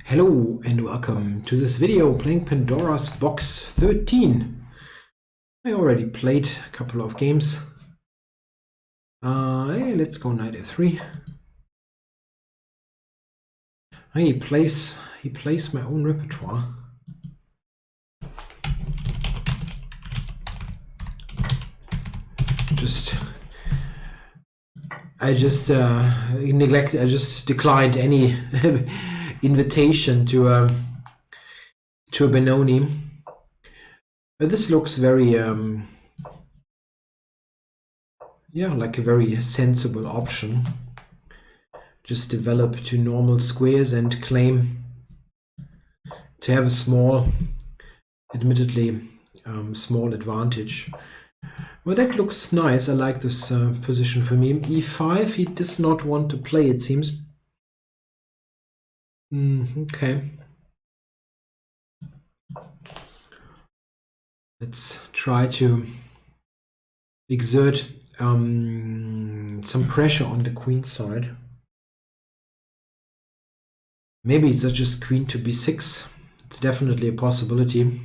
Hello and welcome to this video playing Pandora's Box 13. I already played a couple of games. Let's go knight a3. He plays my own repertoire. I just declined any invitation to a Benoni. But this looks very like a very sensible option. Just develop two normal squares and claim to have a small, admittedly small advantage. Well, that looks nice. I like this position for me. e5, he does not want to play, it seems. Okay. Let's try to exert some pressure on the queen side. Maybe it's just queen to b6. It's definitely a possibility.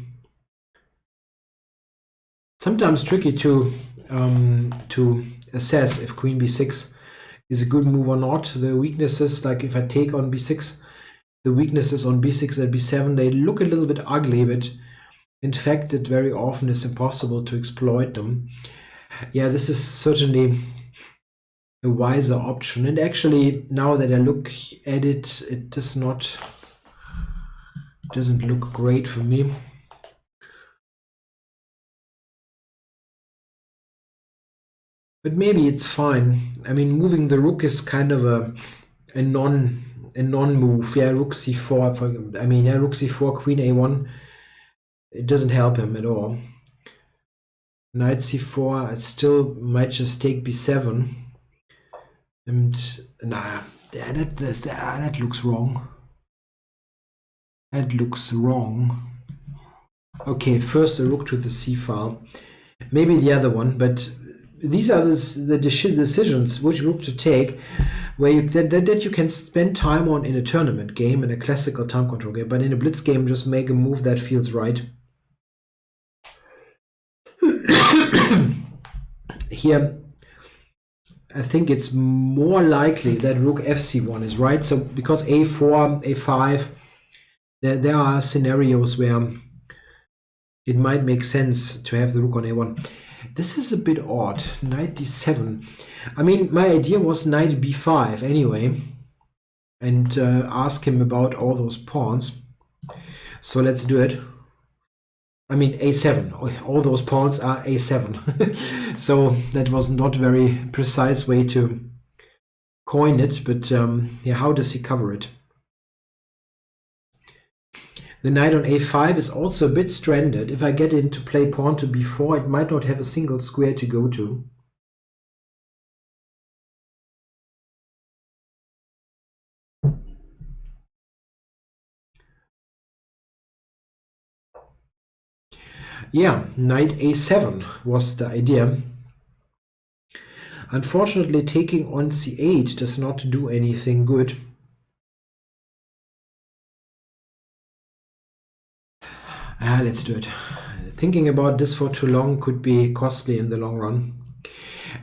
Sometimes tricky to assess if queen b6 is a good move or not. The weaknesses, like if I take on b6, the weaknesses on b6 and b7, they look a little bit ugly, but in fact it very often is impossible to exploit them. Yeah, this is certainly a wiser option, and actually now that I look at it, it doesn't look great for me. But maybe it's fine. I mean, moving the rook is kind of a non-move. Yeah, rook c4. Rook c4, queen a1. It doesn't help him at all. Knight c4. I still might just take b7. And that looks wrong. That looks wrong. Okay, first a rook to the c file. Maybe the other one, but these are the decisions which rook to take, where that you can spend time on in a tournament game, in a classical time control game, but in a blitz game just make a move that feels right. Here I think it's more likely that rook fc1 is right. So because a4, a5, there are scenarios where it might make sense to have the rook on a1. This is a bit odd. Knight d7. I mean, my idea was knight b5 anyway, and ask him about all those pawns. So let's do it. I mean, a7. All those pawns are a7. So that was not a very precise way to coin it, but yeah, how does he cover it? The knight on a5 is also a bit stranded. If I get into play pawn to b4, it might not have a single square to go to. Yeah, knight a7 was the idea. Unfortunately, taking on c8 does not do anything good. Let's do it. Thinking about this for too long could be costly in the long run.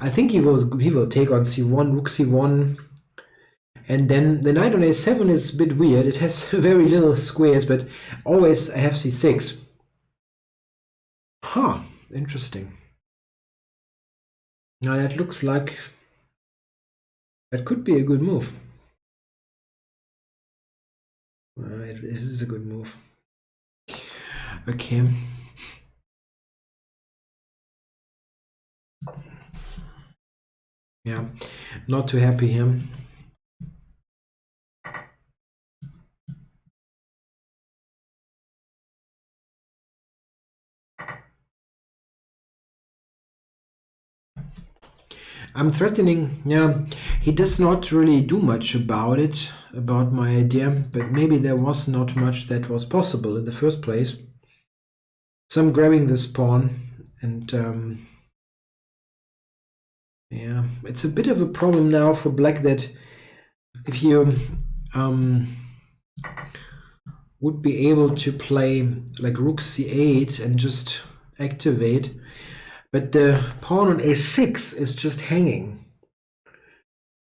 I think he will take on c1, rook c1, and then the knight on a7 is a bit weird. It has very little squares, but always I have c6. Huh, interesting. Now that looks like that could be a good move. It is a good move. Okay. Yeah, not too happy here. I'm threatening. Yeah, he does not really do much about it, about my idea, but maybe there was not much that was possible in the first place. So I'm grabbing this pawn, and yeah, it's a bit of a problem now for black that if you would be able to play like rook c8 and just activate, but the pawn on a6 is just hanging,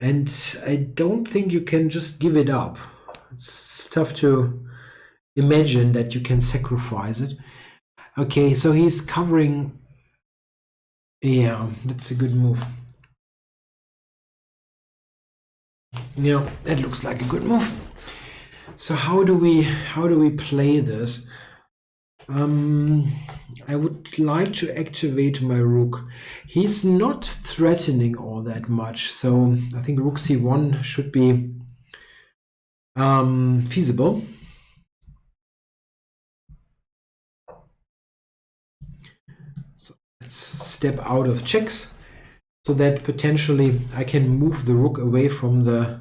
and I don't think you can just give it up. It's tough to imagine that you can sacrifice it. Okay, so he's covering. Yeah, that's a good move. Yeah, that looks like a good move. So how do we play this? I would like to activate my rook. He's not threatening all that much, so I think rook c1 should be feasible. So let's step out of checks so that potentially I can move the rook away from the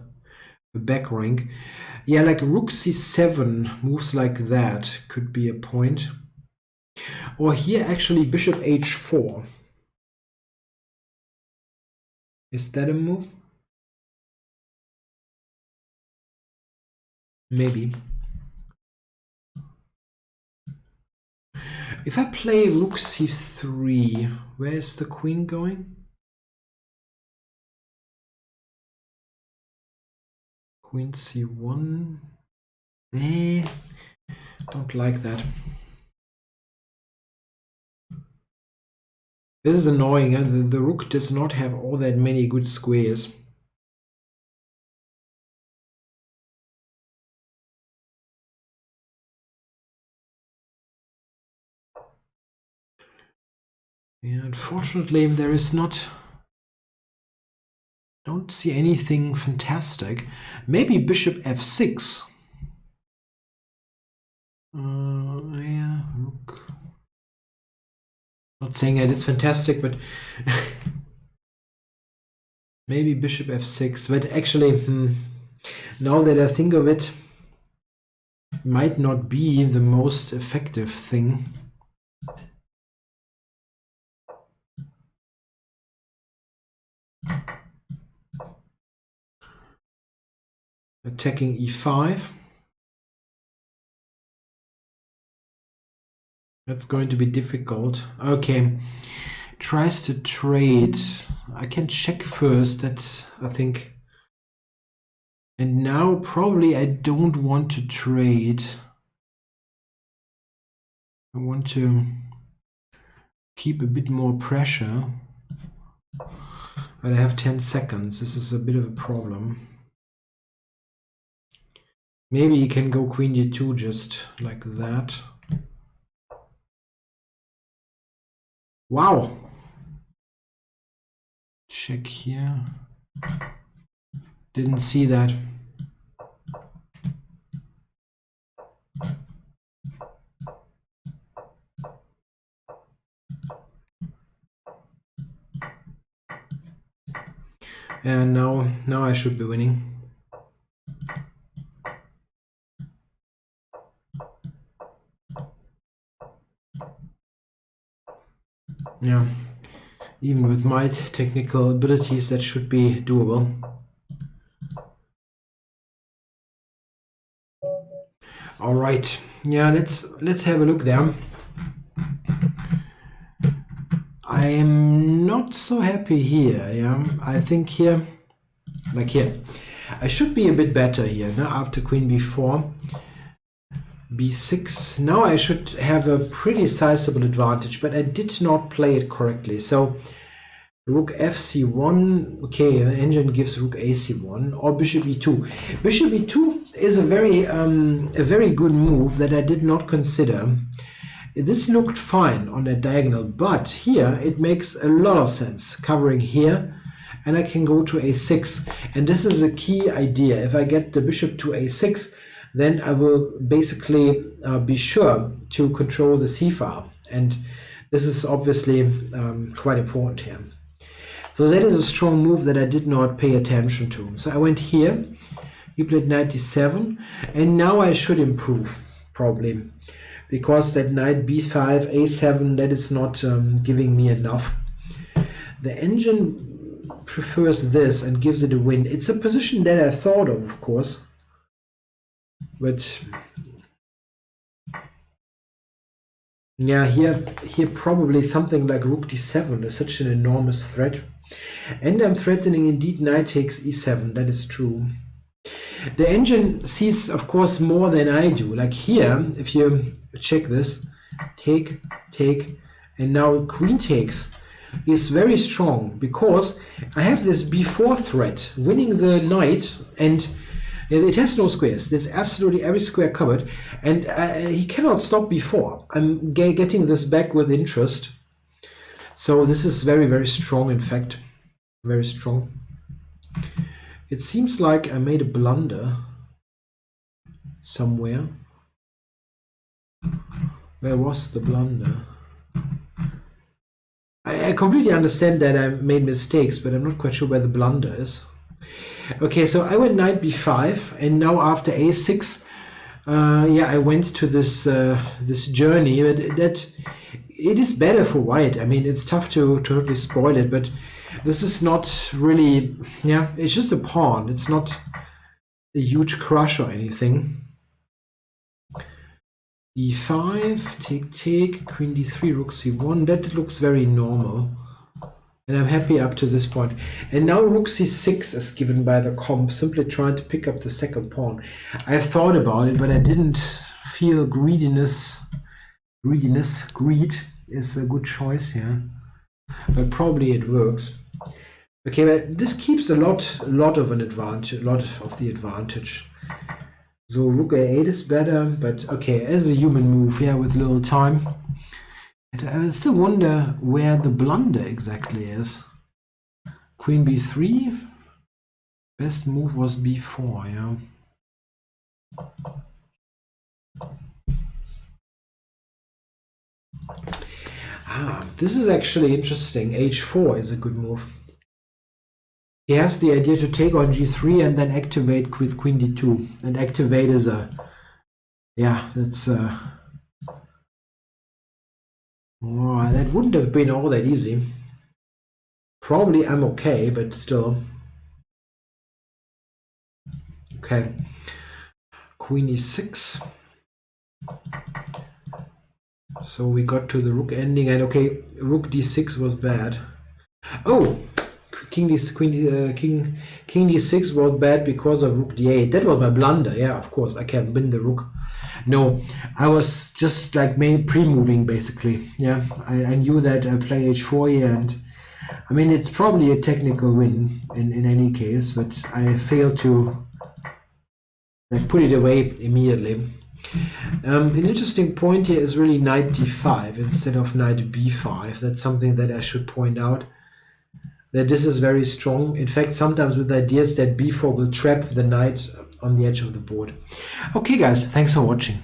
back rank. Yeah, like rook c7 moves like that could be a point. Or here actually bishop h4. Is that a move? Maybe. If I play rook c3, where is the queen going? Queen c1. Don't like that. This is annoying. The rook does not have all that many good squares. Yeah, unfortunately, there is not. Don't see anything fantastic. Maybe bishop f6. Yeah, rook. Not saying that it's fantastic, but maybe bishop f6. But actually, now that I think of it, might not be the most effective thing. Attacking e5. That's going to be difficult. Okay, tries to trade. I can check first, that I think. And now probably I don't want to trade. I want to keep a bit more pressure. But I have 10 seconds. This is a bit of a problem. Maybe you can go queen d2 just like that. Wow. Check here. Didn't see that. And now I should be winning. Yeah, even with my technical abilities, that should be doable. All right, yeah, let's have a look there. I am not so happy here. Yeah, I think here, like here, I should be a bit better here. Now after queen b4, b6. Now I should have a pretty sizable advantage, but I did not play it correctly. So rook fc1. Okay, the engine gives rook ac1 or bishop e2. Bishop e2 is a very good move that I did not consider. This looked fine on that diagonal, but here it makes a lot of sense, covering here, and I can go to a6. And this is a key idea. If I get the bishop to a6, then I will basically be sure to control the c-file. And this is obviously quite important here. So that is a strong move that I did not pay attention to. So I went here, he played knight d7, and now I should improve, probably. Because that knight b5, a7, that is not giving me enough. The engine prefers this and gives it a win. It's a position that I thought of course. But Yeah, here probably something like rook d7 is such an enormous threat. And I'm threatening indeed knight takes e7, that is true. The engine sees, of course, more than I do. Like here, if you check this, take, and now queen takes is very strong because I have this b4 threat, winning the knight, and it has no squares. There's absolutely every square covered, and he cannot stop b4. I'm getting this back with interest. So this is very, very strong, in fact. Very strong. It seems like I made a blunder somewhere. Where was the blunder? I completely understand that I made mistakes, but I'm not quite sure where the blunder is. Okay, so I went knight b5, and now after a6, yeah, I went to this this journey. But that it is better for white. I mean, it's tough to totally spoil it, but this is not really, yeah, it's just a pawn. It's not a huge crush or anything. e5, take, queen d3, rook c1. That looks very normal. And I'm happy up to this point. And now rook c6 is given by the comp, simply trying to pick up the second pawn. I thought about it, but I didn't feel greediness. Greed is a good choice here. But probably it works. Okay, but this keeps a lot of an advantage, a lot of the advantage. So rook a8 is better, but okay, as a human move, yeah, with little time. And I still wonder where the blunder exactly is. Queen b3. Best move was b4, yeah. Ah, this is actually interesting. h4 is a good move. He has the idea to take on g3 and then activate with queen d2. And activate is a, yeah, that's oh, that wouldn't have been all that easy. Probably I'm okay, but still. Okay. Queen e6. So we got to the rook ending, and okay, rook d6 was bad. Oh, king d6 was bad because of rook d8. That was my blunder. Yeah, of course, I can win the rook. No, I was just like pre-moving basically. Yeah, I knew that I play h4 here, and I mean it's probably a technical win in any case, but I failed to like put it away immediately. An interesting point here is really knight d5 instead of knight b5. That's something that I should point out. That this is very strong. In fact, sometimes with ideas that b4 will trap the knight on the edge of the board. Okay guys, thanks for watching.